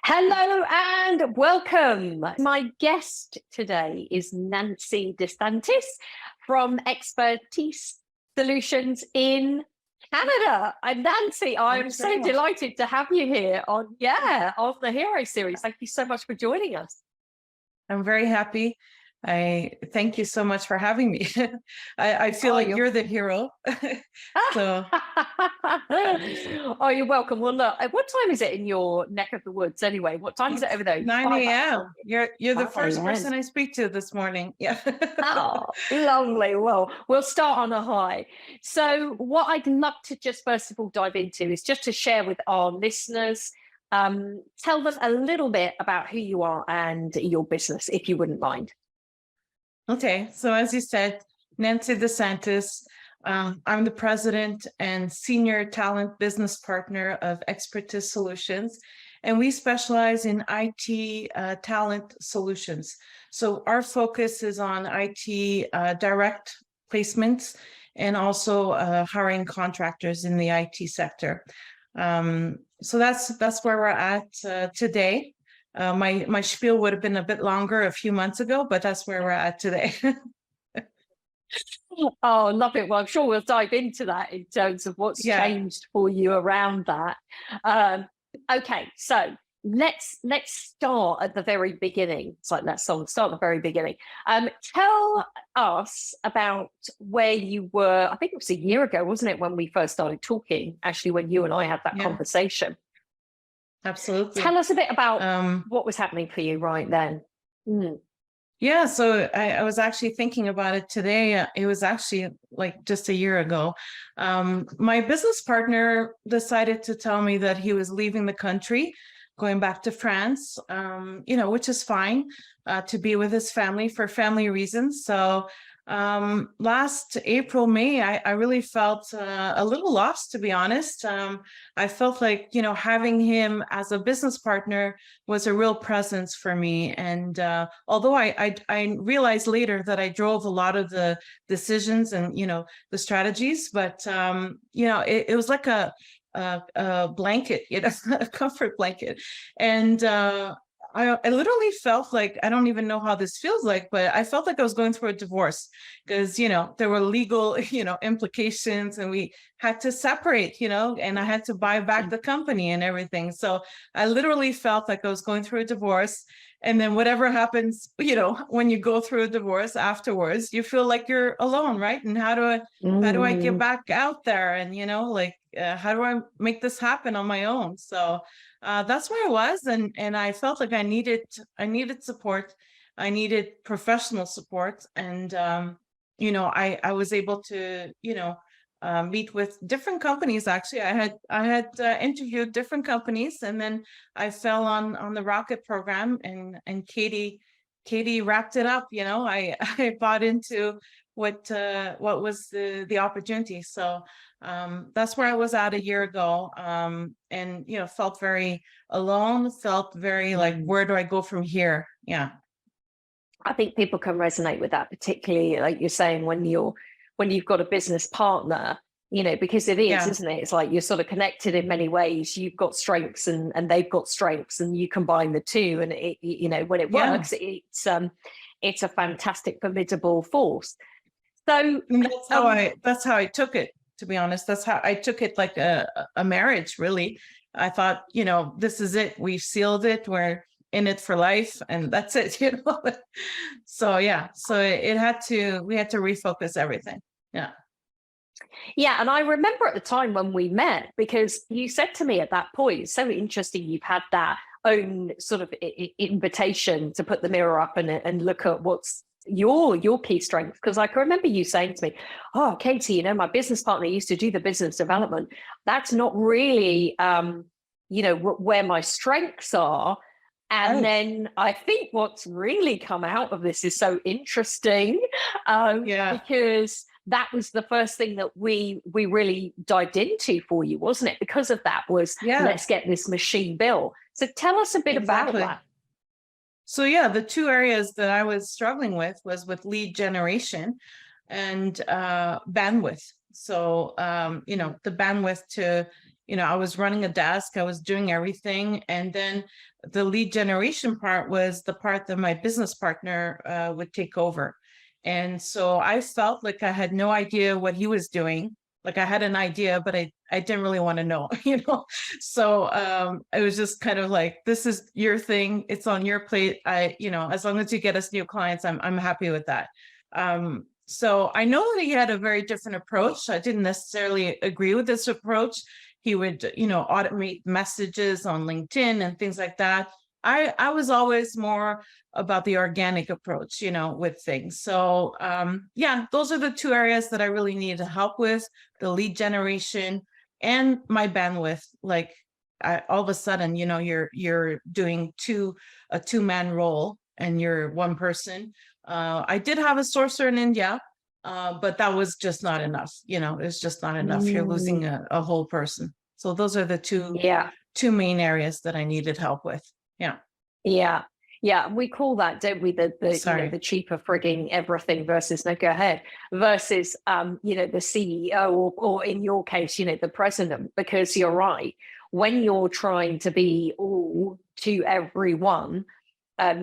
Hello and welcome. My guest today is Nancy DeSantis from Expertise Solutions in Canada. And Nancy, I'm Thanks very so much. delighted to have you here on the Hero series. Thank you so much for joining us. I'm very happy. I thank you so much for having me. I feel like you're the hero. So Oh, you're welcome. Well, look, what time is it in your neck of the woods anyway? What time is it over there? 9 a.m. You're the first 5 person I speak to this morning. Yeah. Oh, lovely. Well, we'll start on a high. So, what I'd love to just first of all dive into is just to share with our listeners, tell them a little bit about who you are and your business, if you wouldn't mind. Okay. So as you said, Nancy DeSantis, I'm the president and senior talent business partner of Expertise Solutions, and we specialize in IT talent solutions. So our focus is on IT direct placements and also hiring contractors in the IT sector. So that's where we're at today. My spiel would have been a bit longer a few months ago, but that's where we're at today. Oh, love it. Well, I'm sure we'll dive into that in terms of what's changed for you around that. Okay, so let's start at the very beginning. It's like that song, start at the very beginning. Tell us about where you were. I think it was a year ago, wasn't it, when we first started talking, actually, when you and I had that conversation. Absolutely. Tell us a bit about what was happening for you right then. Yeah, so I was actually thinking about it today. It was actually like just a year ago. My business partner decided to tell me that he was leaving the country, going back to France, which is fine, to be with his family for family reasons. So last April, May, I really felt a little lost, to be honest. I felt like, having him as a business partner was a real presence for me. And although I realized later that I drove a lot of the decisions and, the strategies, but, it was like a blanket, a comfort blanket. And I literally felt like, I don't even know how this feels like, but I felt like I was going through a divorce because, there were legal, implications, and we had to separate, and I had to buy back the company and everything. So I literally felt like I was going through a divorce. And then whatever happens, when you go through a divorce afterwards, you feel like you're alone, right? And how do I get back out there? And, how do I make this happen on my own? So that's where I was. And I felt like I needed support. I needed professional support. And, I was able to, meet with different companies. Actually, I had interviewed different companies, and then I fell on the Rockit program, and Katie wrapped it up. I bought into what was the opportunity. So that's where I was at a year ago, and felt very alone. Felt very like, where do I go from here? Yeah, I think people can resonate with that, particularly like you're saying when you've got a business partner, because it is, isn't it? It's like you're sort of connected in many ways. You've got strengths and they've got strengths, and you combine the two, and it, when it works, it's a fantastic, formidable force. So that's how I took it, to be honest. That's how I took it, like a marriage, really. I thought, this is it. We've sealed it. We're in it for life, and that's it, So we had to refocus everything. Yeah, and I remember at the time when we met, because you said to me at that point, it's so interesting, you've had that own sort of invitation to put the mirror up and look at what's your key strength. Because I can remember you saying to me, oh, Katie, my business partner used to do the business development. That's not really where my strengths are. And then I think what's really come out of this is so interesting, because that was the first thing that we really dived into for you, wasn't it? Because of that was, let's get this machine built. So tell us a bit about that. So the two areas that I was struggling with was with lead generation and bandwidth. So, the bandwidth to I was running a desk, I was doing everything. And then the lead generation part was the part that my business partner would take over. And so I felt like I had no idea what he was doing. Like I had an idea, but I didn't really want to know, So it was just kind of like, this is your thing. It's on your plate. As long as you get us new clients, I'm happy with that. So I know that he had a very different approach. I didn't necessarily agree with this approach. He would, automate messages on LinkedIn and things like that. I was always more about the organic approach, with things. So those are the two areas that I really needed help with: the lead generation and my bandwidth. Like all of a sudden, you're doing a two-man role and you're one person. I did have a sourcer in India, but that was just not enough. It's just not enough. You're losing a whole person. So those are the two main areas that I needed help with. Yeah. Yeah. We call that, don't we? The cheaper frigging everything versus no, go ahead, versus, the CEO or in your case, the president, because you're right. When you're trying to be all to everyone,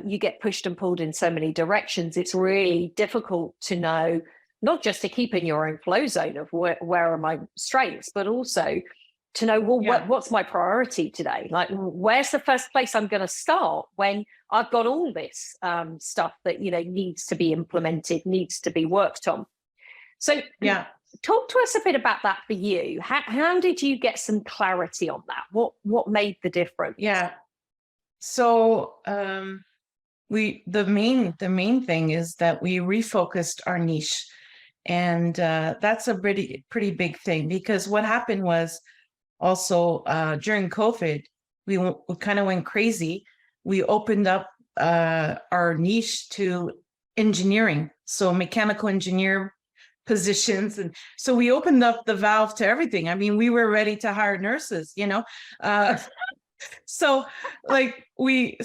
you get pushed and pulled in so many directions. It's really difficult to know, not just to keep in your own flow zone of where are my strengths, but also to know, what's my priority today? Like, where's the first place I'm going to start when I've got all this stuff that, needs to be implemented, needs to be worked on. So talk to us a bit about that for you. How did you get some clarity on that? What made the difference? Yeah. So the main thing is that we refocused our niche, and that's a pretty big thing, because what happened was also during COVID, we kind of went crazy. We opened up our niche to engineering, so mechanical engineer positions, and so we opened up the valve to everything. I mean, we were ready to hire nurses, So we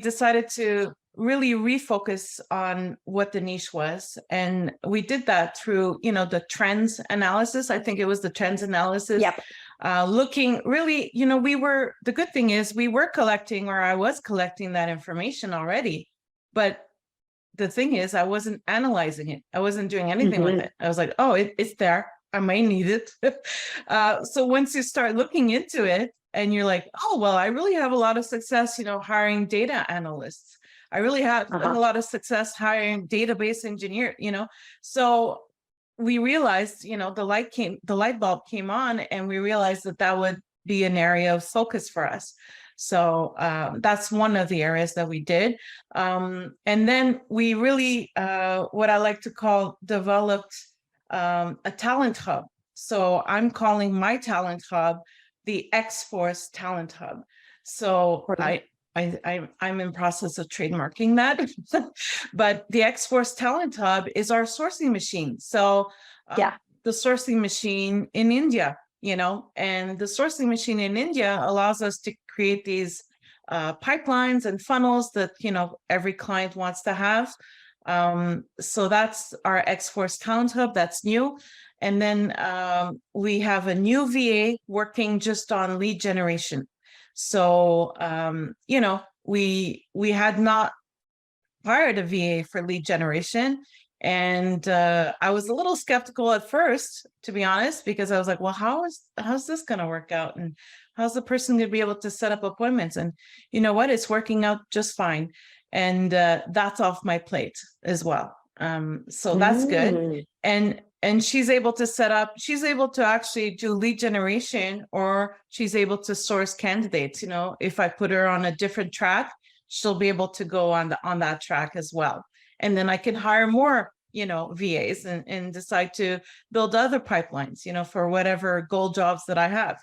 decided to really refocus on what the niche was. And we did that through, the trends analysis. I think it was the trends analysis. Yep. Looking really, the good thing is I was collecting that information already. But the thing is, I wasn't analyzing it. I wasn't doing anything with it. I was like, oh, it's there. I might need it. So once you start looking into it, and you're like, oh, well, I really have a lot of success, hiring data analysts. I really have a lot of success hiring database engineer, So we realized, the light bulb came on, and we realized that would be an area of focus for us. So that's one of the areas that we did. And then we really, what I like to call, developed a talent hub. So I'm calling my talent hub the X-Force Talent Hub. So I'm in process of trademarking that, but the X-Force Talent Hub is our sourcing machine. So the sourcing machine in India, and the sourcing machine in India allows us to create these pipelines and funnels that, every client wants to have. So that's our X-Force Talent Hub. That's new. And then we have a new VA working just on lead generation. So, we had not hired a VA for lead generation. And I was a little skeptical at first, to be honest, because I was like, well, how's this going to work out? And how's the person going to be able to set up appointments? And you know what? It's working out just fine. And that's off my plate as well. So that's good. And she's able to actually do lead generation, or she's able to source candidates. If I put her on a different track, she'll be able to go on that track as well. And then I can hire more, VAs and decide to build other pipelines, for whatever goal jobs that I have.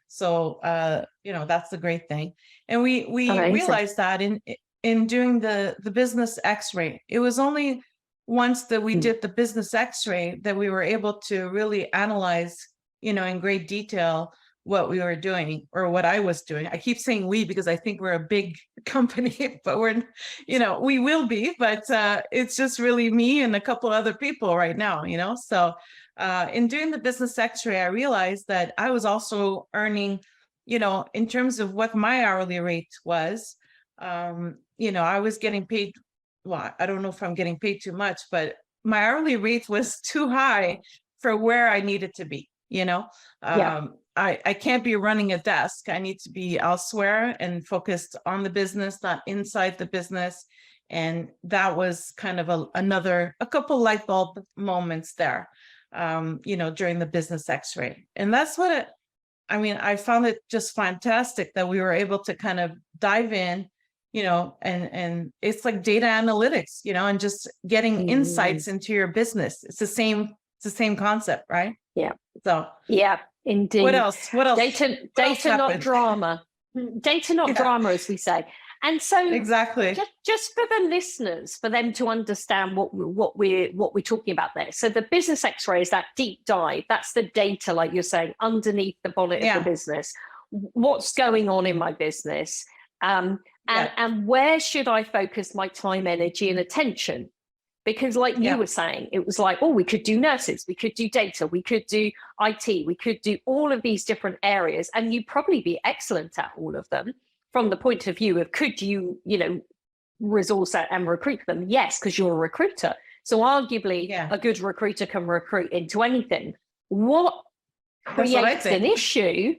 So, that's the great thing. And we realized that in doing the business X-ray, it was only once that we did the business X-ray that we were able to really analyze, in great detail what we were doing, or what I was doing. I keep saying we because I think we're a big company, but we will be, but it's just really me and a couple other people right now, So in doing the business X-ray, I realized that I was also earning, in terms of what my hourly rate was, I was getting paid. Well, I don't know if I'm getting paid too much, but my hourly rate was too high for where I needed to be. I can't be running a desk. I need to be elsewhere and focused on the business, not inside the business. And that was kind of a couple light bulb moments there, during the business X-ray. And that's what I found it just fantastic that we were able to kind of dive in, and it's like data analytics, and just getting insights into your business. It's the same concept, right? Yeah. So yeah, indeed. What else? Data not drama. Data not drama, as we say. And so exactly, just for the listeners, for them to understand what we're talking about there. So the business X-ray is that deep dive. That's the data, like you're saying, underneath the bonnet of the business. What's going on in my business? And where should I focus my time, energy, and attention? Because like you were saying, it was like, we could do nurses, we could do data, we could do IT, we could do all of these different areas, and you'd probably be excellent at all of them from the point of view of, could you, resource and recruit them? Yes, because you're a recruiter. So arguably a good recruiter can recruit into anything. What creates an issue?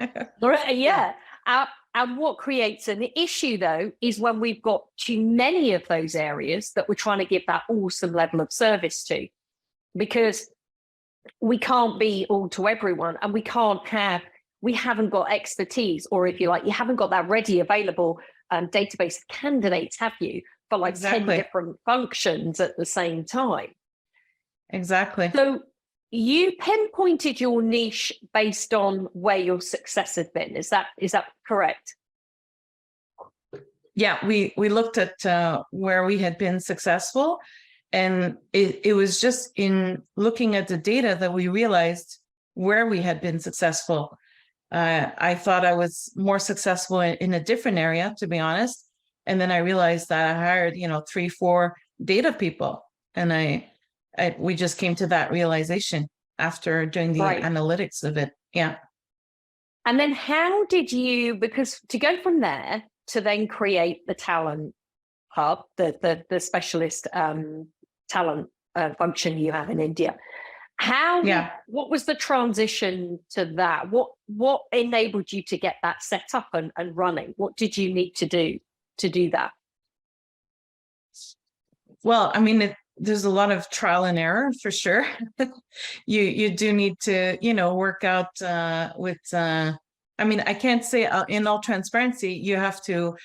And what creates an issue, though, is when we've got too many of those areas that we're trying to give that awesome level of service to, because we can't be all to everyone, and we haven't got expertise, or if you like, you haven't got that ready available database of candidates, have you, for like 10 different functions at the same time? Exactly. So you pinpointed your niche based on where your success had been. Is that correct? Yeah, we looked at where we had been successful, and it was just in looking at the data that we realized where we had been successful. I thought I was more successful in a different area, to be honest. And then I realized that I hired, 3-4 data people, and we just came to that realization after doing the analytics of it. Yeah. And then how did you, because to go from there to then create the talent hub, the specialist talent function you have in India, what was the transition to that? What enabled you to get that set up and running? What did you need to do that? Well, there's a lot of trial and error for sure. You do need to, work out with, I can't say in all transparency, you have to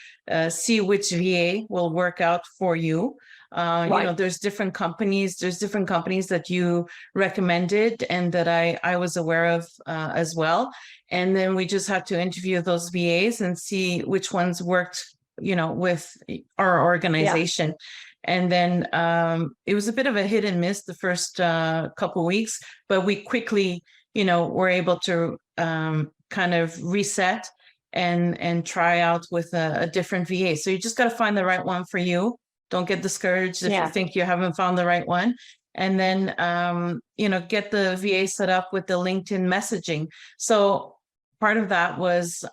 see which VA will work out for you. There's different companies that you recommended and that I was aware of as well. And then we just had to interview those VAs and see which ones worked, with our organization. Yeah. And then it was a bit of a hit and miss the first couple of weeks, but we quickly, were able to kind of reset and try out with a different VA. So you just got to find the right one for you. Don't get discouraged if you think you haven't found the right one. And then, get the VA set up with the LinkedIn messaging. So part of that was,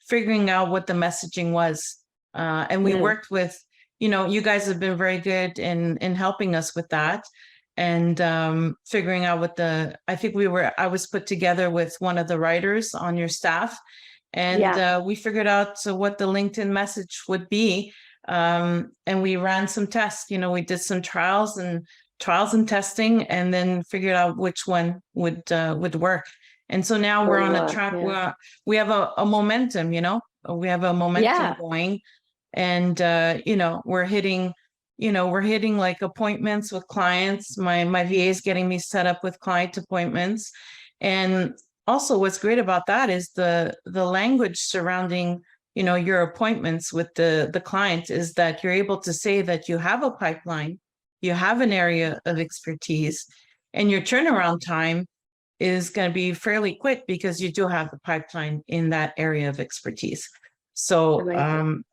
figuring out what the messaging was. And we worked with, you guys have been very good in helping us with that, and figuring out I was put together with one of the writers on your staff, and we figured out what the LinkedIn message would be. And we ran some tests, we did some trials and testing, and then figured out which one would work. And so now we're on a track where we have a momentum, we have a momentum going. And, we're hitting like appointments with clients. My VA is getting me set up with client appointments. And also what's great about that is the language surrounding, your appointments with the client is that you're able to say that you have a pipeline, you have an area of expertise, and your turnaround time is going to be fairly quick because you do have the pipeline in that area of expertise. So,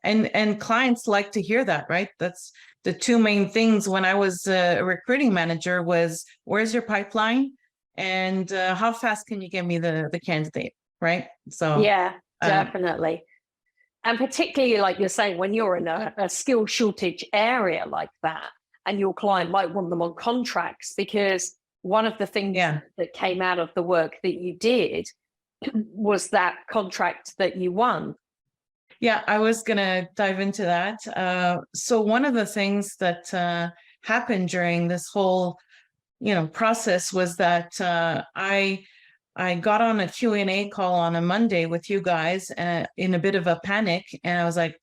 and clients like to hear that, right? the two main things when I was a recruiting manager was, where's your pipeline, and how fast can you get me the candidate, right? So Yeah, definitely. And particularly, like you're saying, when you're in a skill shortage area like that, and your client might want them on contracts, because one of the things that came out of the work that you did was that contract that you won. Yeah, I was going to dive into that. So one of the things that happened during this whole, process was that I got on a Q&A call on a Monday with you guys in a bit of a panic. And I was like,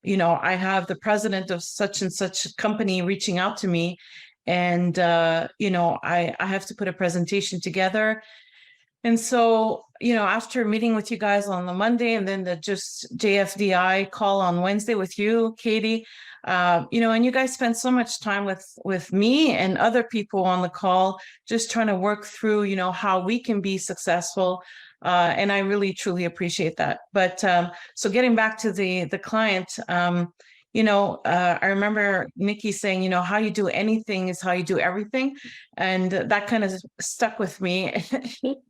I have the president of such and such company reaching out to me. And, I have to put a presentation together. And so, after meeting with you guys on the Monday and then the just JFDI call on Wednesday with you, Katie, and you guys spent so much time with me and other people on the call, just trying to work through, how we can be successful. And I really, truly appreciate that. But so getting back to the client, I remember Nikki saying, how you do anything is how you do everything. And that kind of stuck with me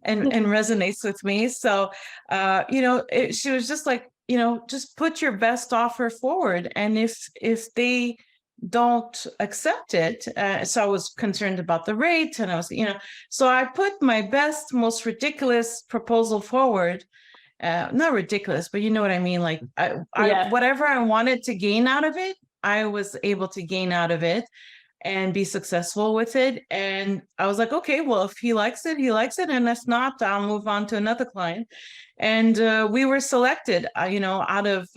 and resonates with me. So, she was just like, just put your best offer forward. And if they don't accept it, so I was concerned about the rate, and I was, so I put my best, most ridiculous proposal forward. Not ridiculous, but you know what I mean? Like whatever I wanted to gain out of it, I was able to gain out of it and be successful with it. And I was like, okay, well, if he likes it, he likes it. And if not, I'll move on to another client. And we were selected, out of,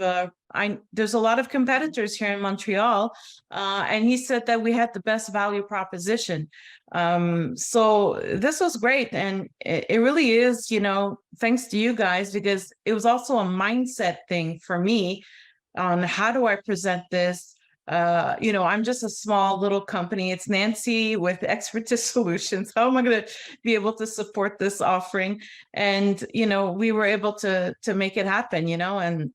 there's a lot of competitors here in Montreal. And he said that we had the best value proposition. So this was great. And it really is, thanks to you guys, because it was also a mindset thing for me on how do I present this. I'm just a small little company. It's Nancy with Expertise Solutions. How am I going to be able to support this offering? And, we were able to make it happen, and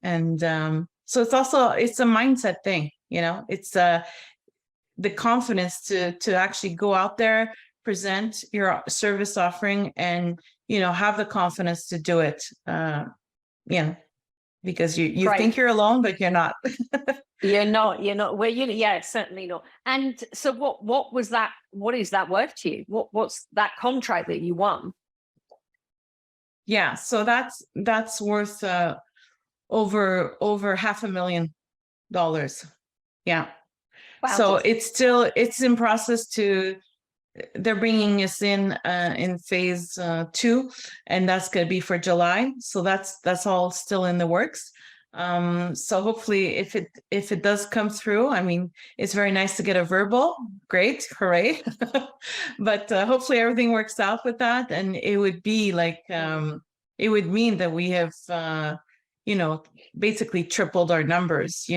so it's a mindset thing, it's the confidence to actually go out there, present your service offering, and, have the confidence to do it. Because you think you're alone, but you're not. You're not. Well, yeah, certainly not. And so what was that? What is that worth to you? What's that contract that you won? Yeah, so that's worth over $500,000. Yeah. Wow. So it's in process they're bringing us in phase 2, and that's going to be for July. So that's all still in the works. So hopefully if it does come through, I mean, it's very nice to get a verbal, great, hooray. But hopefully everything works out with that. And it would be like, it would mean that we have, basically tripled our numbers,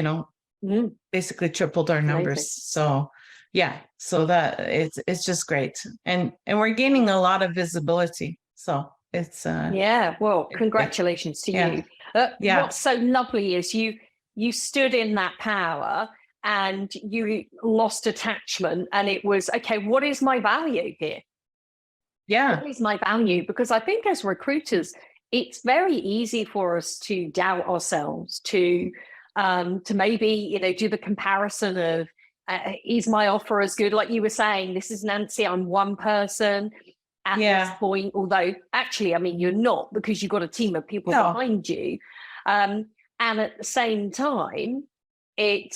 basically tripled our numbers. Amazing. So yeah, so that it's just great. And we're gaining a lot of visibility. So it's well, congratulations to you. What's so lovely is you stood in that power and you lost attachment, and it was, okay, what is my value here? Yeah. What is my value? Because I think as recruiters, it's very easy for us to doubt ourselves, to maybe, do the comparison of, is my offer as good? Like you were saying, this is Nancy, I'm one person at this point, although actually, I mean, you're not, because you've got a team of people behind you. And at the same time, it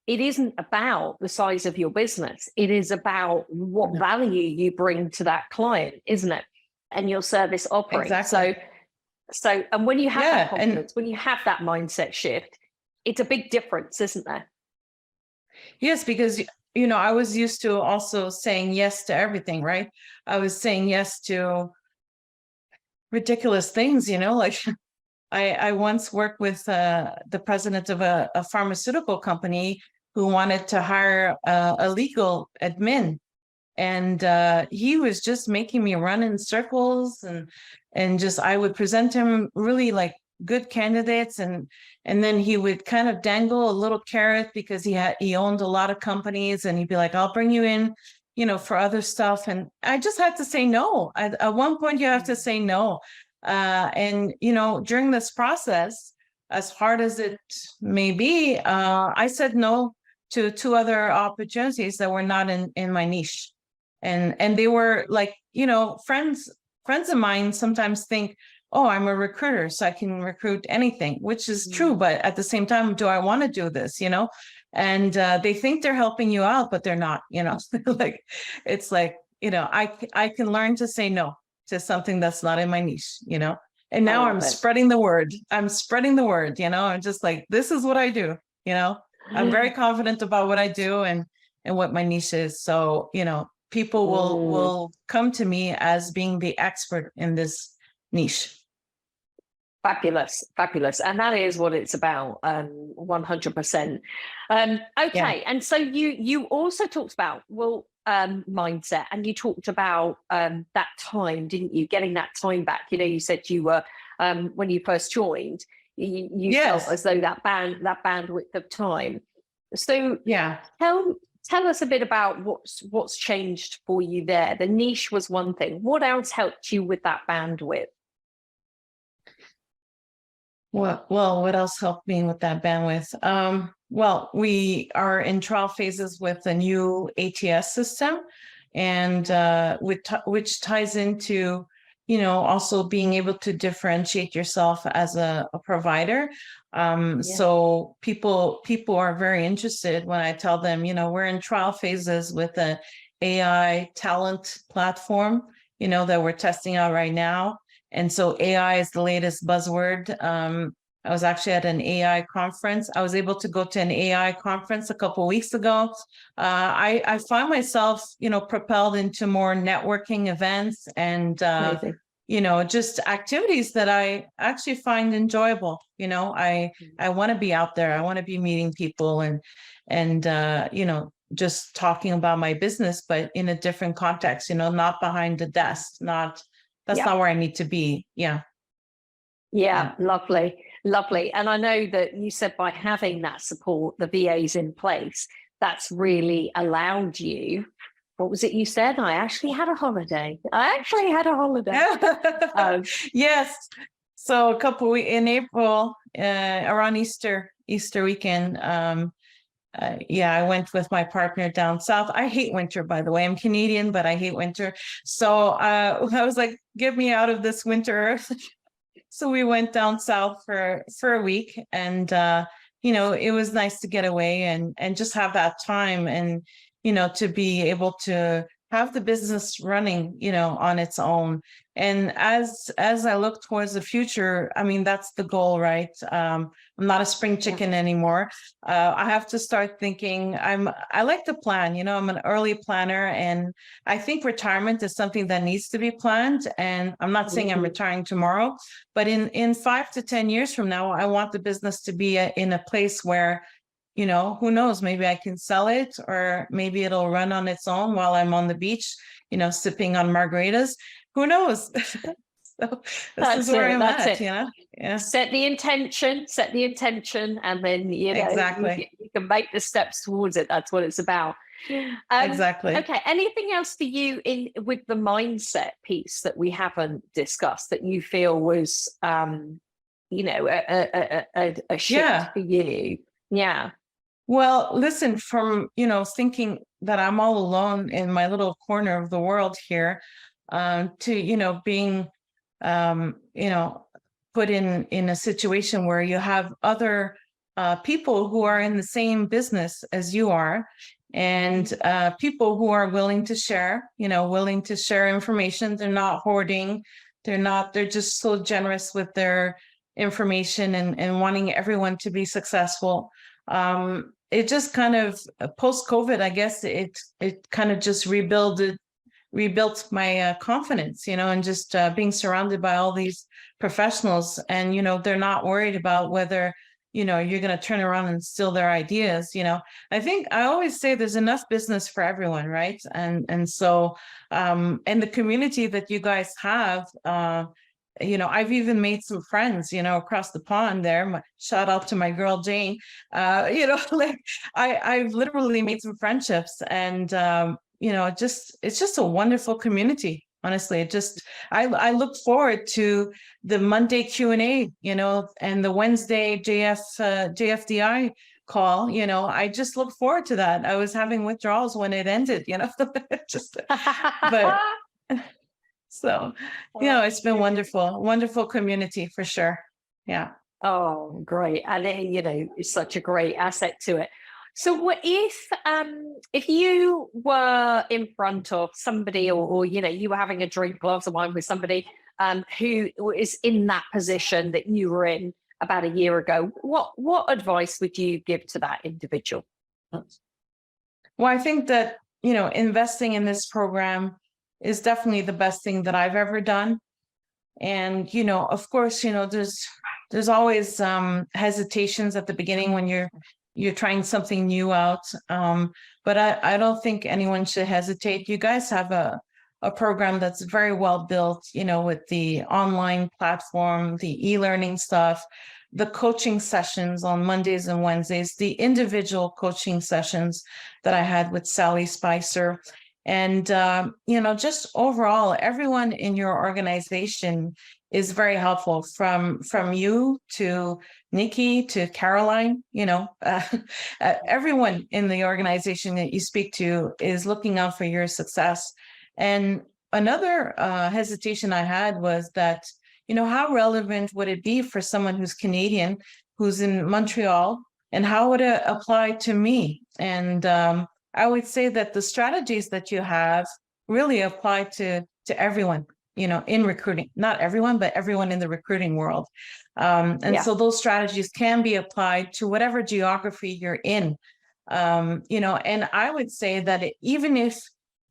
isn't about the size of your business. It is about what value you bring to that client, isn't it? And your service offering. Exactly. So, and when you have that confidence, when you have that mindset shift, it's a big difference, isn't there? Yes, because, I was used to also saying yes to everything, right? I was saying yes to ridiculous things, like I once worked with the president of a pharmaceutical company who wanted to hire a legal admin. And he was just making me run in circles, and just I would present him really like good candidates, and then he would kind of dangle a little carrot because he owned a lot of companies, and he'd be like, I'll bring you in, for other stuff. And I just had to say no. At one point you have to say no. And during this process, as hard as it may be, I said no to 2 other opportunities that were not in my niche. And they were like, friends of mine sometimes think, oh, I'm a recruiter, so I can recruit anything, which is true. But at the same time, do I want to do this? And they think they're helping you out, but they're not, like, it's like, I can learn to say no to something that's not in my niche, and now I'm spreading the word. I'm just like, this is what I do, I'm very confident about what I do and what my niche is. So, people will come to me as being the expert in this niche. Fabulous. And that is what it's about, 100%. Okay. Yeah. And so you also talked about, mindset, and you talked about that time, didn't you? Getting that time back. You said you were, when you first joined, you yes. felt as though that bandwidth of time. So yeah, tell us a bit about what's changed for you there. The niche was one thing. What else helped you with that bandwidth? Well, what else helped me with that bandwidth? Well, we are in trial phases with the new ATS system, and which ties into, also being able to differentiate yourself as a provider. So people are very interested when I tell them, we're in trial phases with an AI talent platform, that we're testing out right now. And so AI is the latest buzzword. I was actually at an AI conference. I was able to go to an AI conference a couple of weeks ago. I find myself, propelled into more networking events and, just activities that I actually find enjoyable. I want to be out there. I want to be meeting people and just talking about my business, but in a different context, not behind the desk, that's not where I need to be. Yeah. Lovely. And I know that you said by having that support, the VAs in place, that's really allowed you. What was it you said? I actually had a holiday. Yes. So in April, around Easter weekend, I went with my partner down south. I hate winter, by the way. I'm Canadian, but I hate winter. So I was like, get me out of this winter. So we went down south for a week, and it was nice to get away and just have that time, and to be able to have the business running, on its own. And as I look towards the future, I mean, that's the goal, right? I'm not a spring chicken anymore. I have to start thinking. I like to plan, I'm an early planner, and I think retirement is something that needs to be planned. And I'm not saying I'm retiring tomorrow, but in 5 to 10 years from now, I want the business to be in a place where, who knows, maybe I can sell it, or maybe it'll run on its own while I'm on the beach, sipping on margaritas. Who knows? So this is where I'm at, Yeah. Set the intention, and then, exactly. You can make the steps towards it. That's what it's about. Exactly. Okay. Anything else for you with the mindset piece that we haven't discussed that you feel was, a shift for you? Yeah. Well, listen, from, thinking that I'm all alone in my little corner of the world here, to, being, put in a situation where you have other people who are in the same business as you are, and people who are willing to share, information. They're not hoarding. They're just so generous with their information and wanting everyone to be successful. It just kind of post-COVID, I guess it kind of just rebuilt my confidence, and just being surrounded by all these professionals, and, they're not worried about whether, you're going to turn around and steal their ideas. I think I always say there's enough business for everyone, right? And so, and the community that you guys have, I've even made some friends, across the pond there. Shout out to my girl Jane. Like I've literally made some friendships, and it's just a wonderful community. Honestly, I look forward to the Monday Q&A, and the Wednesday JFDI call. I just look forward to that. I was having withdrawals when it ended, just but. So, it's been wonderful community for sure. Yeah. Oh, great. And it's such a great asset to it. So if you were in front of somebody, or you were having a drink, glass of wine with somebody who is in that position that you were in about a year ago, what advice would you give to that individual? Well, I think that, investing in this program is definitely the best thing that I've ever done. And, of course, there's always hesitations at the beginning when you're trying something new out. But I don't think anyone should hesitate. You guys have a program that's very well built, with the online platform, the e-learning stuff, the coaching sessions on Mondays and Wednesdays, the individual coaching sessions that I had with Sally Spicer. And, just overall, everyone in your organization is very helpful, from you to Nikki to Caroline. Everyone in the organization that you speak to is looking out for your success. And another hesitation I had was that, how relevant would it be for someone who's Canadian, who's in Montreal, and how would it apply to me? And I would say that the strategies that you have really apply to everyone, in recruiting. Not everyone, but everyone in the recruiting world. So those strategies can be applied to whatever geography you're in. And I would say that even if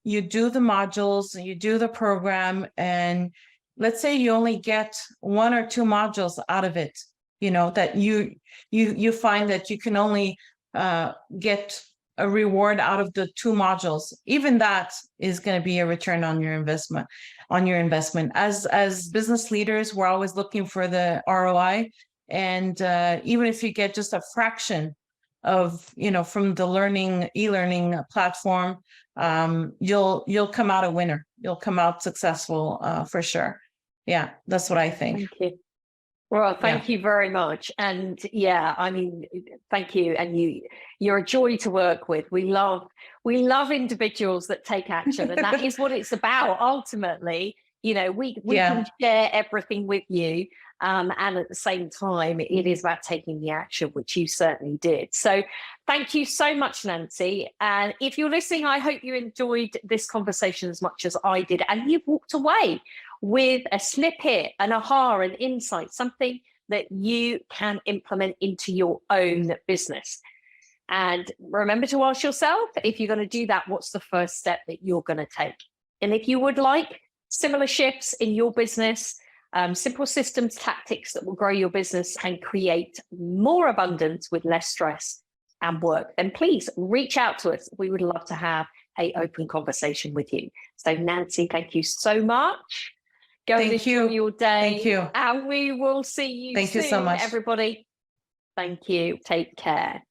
you do the modules, you do the program, and let's say you only get 1 or 2 modules out of it, that you find that you can only get a reward out of the 2 modules, even that is going to be a return on your investment. As business leaders, we're always looking for the ROI. And even if you get just a fraction of, from the e-learning platform, you'll come out a winner. You'll come out successful for sure. Yeah, that's what I think. Thank you. Well, thank you very much. And thank you. And you're a joy to work with. We love individuals that take action, and that is what it's about. Ultimately, we can share everything with you. And at the same time, it is about taking the action, which you certainly did. So thank you so much, Nancy. And if you're listening, I hope you enjoyed this conversation as much as I did, and you've walked away with a snippet, an aha, an insight, something that you can implement into your own business. And remember to ask yourself, if you're going to do that, what's the first step that you're going to take? And if you would like similar shifts in your business, simple systems, tactics that will grow your business and create more abundance with less stress and work, then please reach out to us. We would love to have an open conversation with you. So Nancy, thank you so much. Go and enjoy your day. Thank you. And we will see you soon, Thank you so much, everybody. Thank you. Take care.